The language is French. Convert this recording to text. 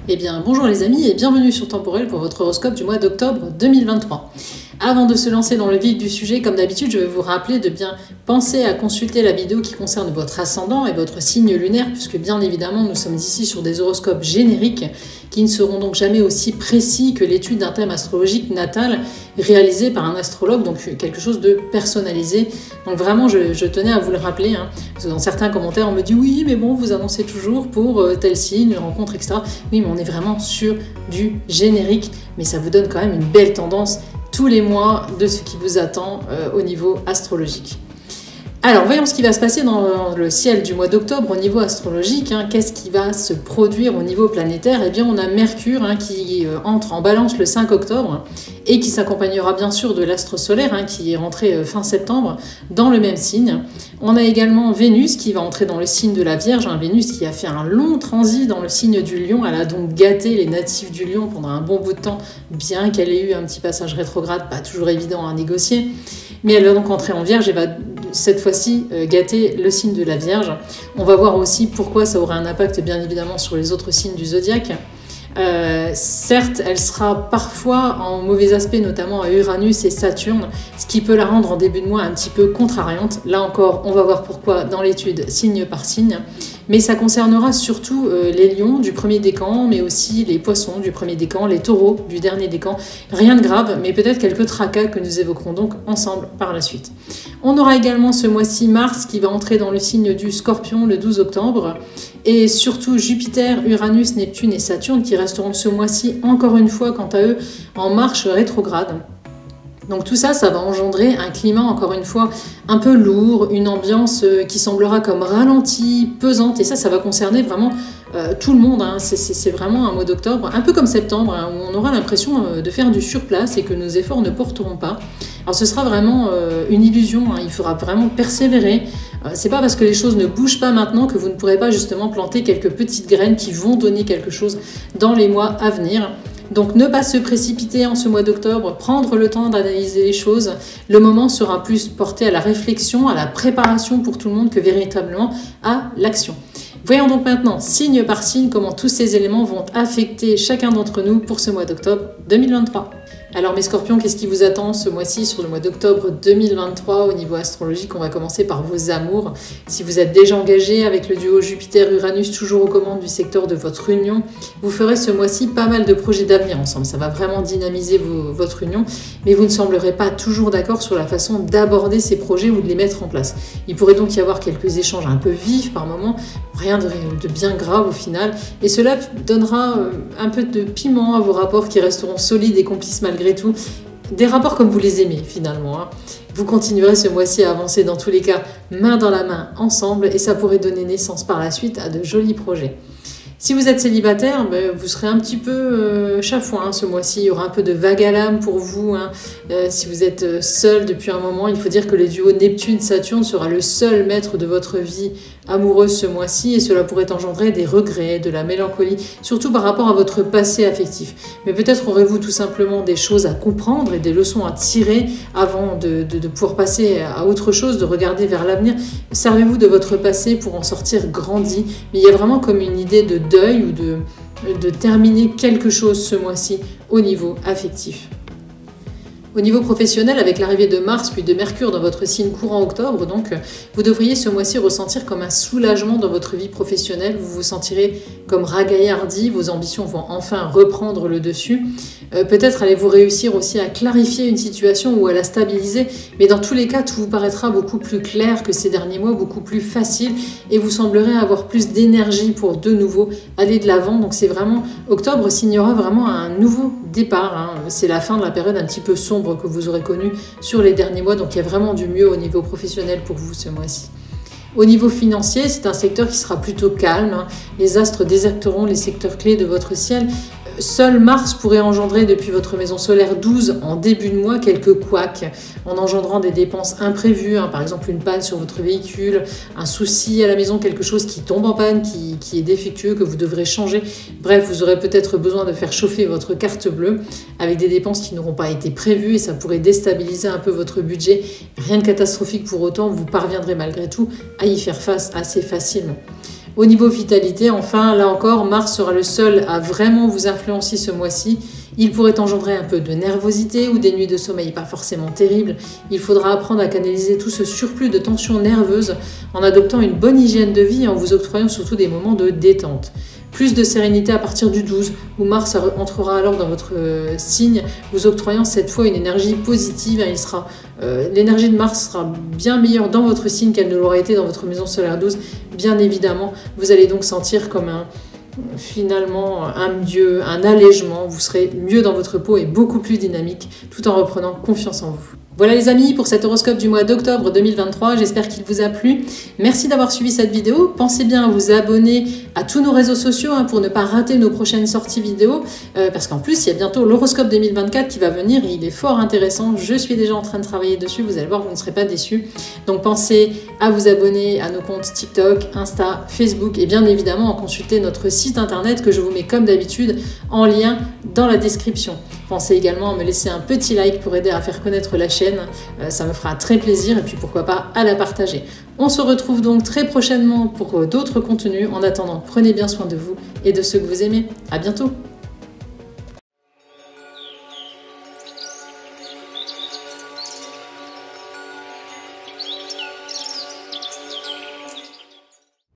Eh bien, bonjour les amis et bienvenue sur Temporel pour votre horoscope du mois d'octobre 2023. Avant de se lancer dans le vif du sujet, comme d'habitude, je vais vous rappeler de bien penser à consulter la vidéo qui concerne votre ascendant et votre signe lunaire, puisque bien évidemment, nous sommes ici sur des horoscopes génériques qui ne seront donc jamais aussi précis que l'étude d'un thème astrologique natal réalisé par un astrologue, donc quelque chose de personnalisé. Donc vraiment, je tenais à vous le rappeler, parce que dans certains commentaires, on me dit « Oui, mais bon, vous annoncez toujours pour tel signe, une rencontre, etc. » Oui, mais on est vraiment sur du générique, mais ça vous donne quand même une belle tendance tous les mois de ce qui vous attend au niveau astrologique. Alors, voyons ce qui va se passer dans le ciel du mois d'octobre au niveau astrologique. Qu'est-ce qui va se produire au niveau planétaire? Eh bien, on a Mercure qui entre en balance le 5 octobre et qui s'accompagnera bien sûr de l'astre solaire qui est rentré fin septembre dans le même signe. On a également Vénus qui va entrer dans le signe de la Vierge. Vénus qui a fait un long transit dans le signe du Lion. Elle a donc gâté les natifs du Lion pendant un bon bout de temps, bien qu'elle ait eu un petit passage rétrograde, pas toujours évident à négocier. Mais elle va donc entrer en Vierge et va cette fois-ci gâter le signe de la Vierge. On va voir aussi pourquoi ça aura un impact bien évidemment sur les autres signes du zodiaque. Certes, elle sera parfois en mauvais aspect, notamment à Uranus et Saturne, ce qui peut la rendre en début de mois un petit peu contrariante. Là encore, on va voir pourquoi dans l'étude signe par signe. Mais ça concernera surtout les lions du premier décan, mais aussi les poissons du premier décan, les taureaux du dernier décan. Rien de grave, mais peut-être quelques tracas que nous évoquerons donc ensemble par la suite. On aura également ce mois-ci Mars qui va entrer dans le signe du Scorpion le 12 octobre. Et surtout Jupiter, Uranus, Neptune et Saturne qui resteront ce mois-ci encore une fois quant à eux en marche rétrograde. Donc tout ça, ça va engendrer un climat, encore une fois, un peu lourd, une ambiance qui semblera comme ralentie, pesante, et ça va concerner vraiment tout le monde. C'est vraiment un mois d'octobre, un peu comme septembre, où on aura l'impression de faire du surplace et que nos efforts ne porteront pas. Alors ce sera vraiment une illusion, il faudra vraiment persévérer. C'est pas parce que les choses ne bougent pas maintenant que vous ne pourrez pas justement planter quelques petites graines qui vont donner quelque chose dans les mois à venir. Donc ne pas se précipiter en ce mois d'octobre, prendre le temps d'analyser les choses. Le moment sera plus porté à la réflexion, à la préparation pour tout le monde que véritablement à l'action. Voyons donc maintenant, signe par signe, comment tous ces éléments vont affecter chacun d'entre nous pour ce mois d'octobre 2023. Alors mes scorpions, qu'est-ce qui vous attend ce mois-ci sur le mois d'octobre 2023 au niveau astrologique? On va commencer par vos amours. Si vous êtes déjà engagé avec le duo Jupiter-Uranus toujours aux commandes du secteur de votre union, vous ferez ce mois-ci pas mal de projets d'avenir ensemble. Ça va vraiment dynamiser votre union, mais vous ne semblerez pas toujours d'accord sur la façon d'aborder ces projets ou de les mettre en place. Il pourrait donc y avoir quelques échanges un peu vifs par moment, rien de bien grave au final, et cela donnera un peu de piment à vos rapports qui resteront solides et complices malgré tout, des rapports comme vous les aimez finalement. Vous continuerez ce mois-ci à avancer dans tous les cas main dans la main ensemble et ça pourrait donner naissance par la suite à de jolis projets. Si vous êtes célibataire, vous serez un petit peu chafouin ce mois-ci. Il y aura un peu de vague à l'âme pour vous. Si vous êtes seul depuis un moment, il faut dire que le duo Neptune-Saturne sera le seul maître de votre vie amoureuse ce mois-ci et cela pourrait engendrer des regrets, de la mélancolie, surtout par rapport à votre passé affectif. Mais peut-être aurez-vous tout simplement des choses à comprendre et des leçons à tirer avant de pouvoir passer à autre chose, de regarder vers l'avenir. Servez-vous de votre passé pour en sortir grandi. Mais il y a vraiment comme une idée de deuil ou de terminer quelque chose ce mois-ci au niveau affectif. Au niveau professionnel, avec l'arrivée de Mars puis de Mercure dans votre signe courant octobre, donc, vous devriez ce mois-ci ressentir comme un soulagement dans votre vie professionnelle. Vous vous sentirez comme ragaillardi, vos ambitions vont enfin reprendre le dessus. Peut-être allez-vous réussir aussi à clarifier une situation ou à la stabiliser, mais dans tous les cas, tout vous paraîtra beaucoup plus clair que ces derniers mois, beaucoup plus facile, et vous semblerez avoir plus d'énergie pour de nouveau aller de l'avant. Donc c'est vraiment, octobre signera vraiment un nouveau départ. C'est la fin de la période un petit peu sombre que vous aurez connu sur les derniers mois, donc il y a vraiment du mieux au niveau professionnel pour vous ce mois-ci. Au niveau financier, c'est un secteur qui sera plutôt calme. Les astres déserteront les secteurs clés de votre ciel. Seul Mars pourrait engendrer depuis votre maison solaire 12 en début de mois quelques couacs, en engendrant des dépenses imprévues, par exemple une panne sur votre véhicule, un souci à la maison, quelque chose qui tombe en panne, qui est défectueux, que vous devrez changer. Bref, vous aurez peut-être besoin de faire chauffer votre carte bleue avec des dépenses qui n'auront pas été prévues et ça pourrait déstabiliser un peu votre budget. Rien de catastrophique pour autant, vous parviendrez malgré tout à y faire face assez facilement. Au niveau vitalité, enfin, là encore, Mars sera le seul à vraiment vous influencer ce mois-ci. Il pourrait engendrer un peu de nervosité ou des nuits de sommeil pas forcément terribles. Il faudra apprendre à canaliser tout ce surplus de tension nerveuse en adoptant une bonne hygiène de vie et en vous octroyant surtout des moments de détente. Plus de sérénité à partir du 12, où Mars entrera alors dans votre signe, vous octroyant cette fois une énergie positive. L'énergie de Mars sera bien meilleure dans votre signe qu'elle ne l'aurait été dans votre maison solaire 12. Bien évidemment, vous allez donc sentir comme finalement un allègement. Vous serez mieux dans votre peau et beaucoup plus dynamique, tout en reprenant confiance en vous. Voilà les amis pour cet horoscope du mois d'octobre 2023, j'espère qu'il vous a plu. Merci d'avoir suivi cette vidéo. Pensez bien à vous abonner à tous nos réseaux sociaux pour ne pas rater nos prochaines sorties vidéo, parce qu'en plus il y a bientôt l'horoscope 2024 qui va venir et il est fort intéressant. Je suis déjà en train de travailler dessus, vous allez voir, vous ne serez pas déçus. Donc pensez à vous abonner à nos comptes TikTok, Insta, Facebook et bien évidemment à consulter notre site internet que je vous mets comme d'habitude en lien dans la description. Pensez également à me laisser un petit like pour aider à faire connaître la chaîne, ça me fera très plaisir et puis pourquoi pas à la partager. On se retrouve donc très prochainement pour d'autres contenus. En attendant, prenez bien soin de vous et de ceux que vous aimez. À bientôt!